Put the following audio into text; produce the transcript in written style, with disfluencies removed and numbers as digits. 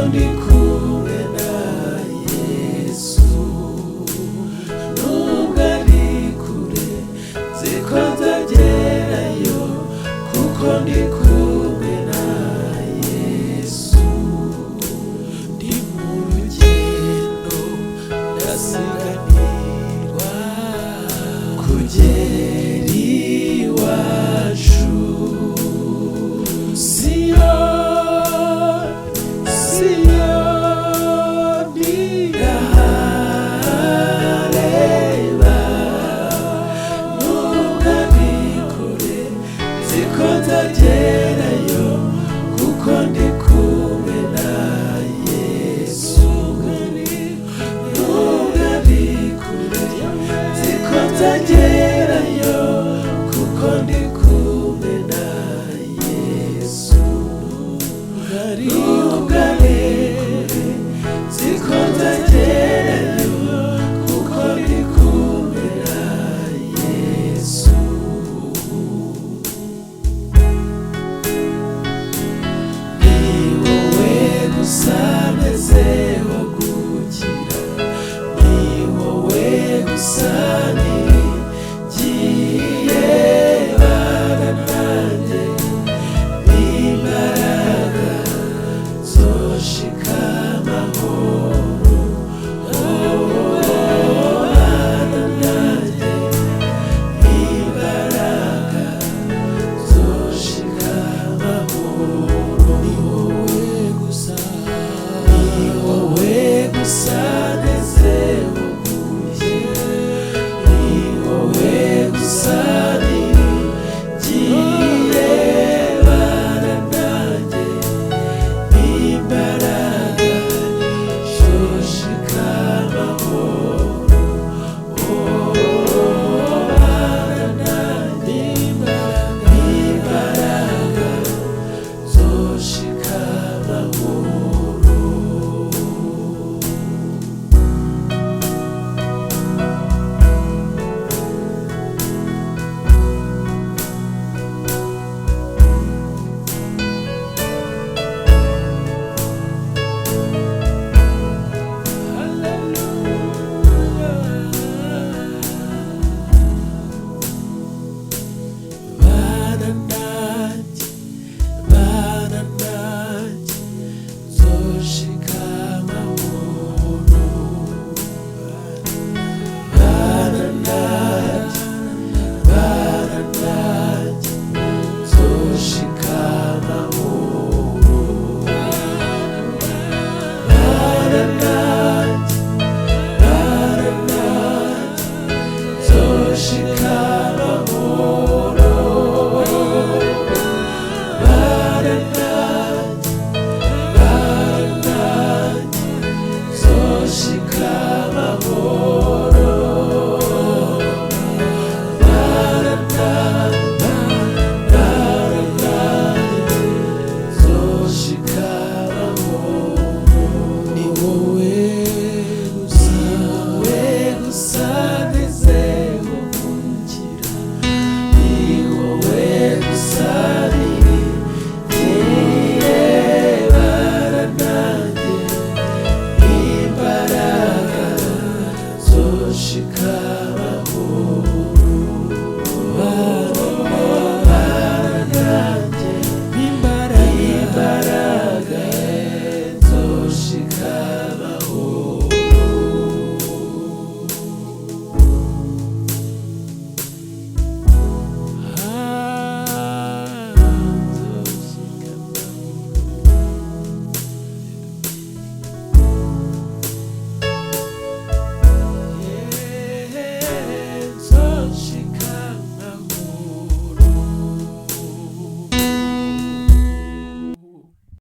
ndi kumwe na Yesu. Nubwo ari kure nziko nzagerayo kuko ndi kumwe na Yesu. Ndi mu rugendo ndasiganirwa kugera iwacu. Siyoni ndahareba. Nubwo ari kure nziko nzagerayo kuko ndi kumwe na Yesu. Nubwo ari kure nziko nzagerayo kuko ndi kumwe na Yesu. Nubwo ari kure nziko nzagerayo kuko ndi kumwe na Yesu. Ni wowe gusa meze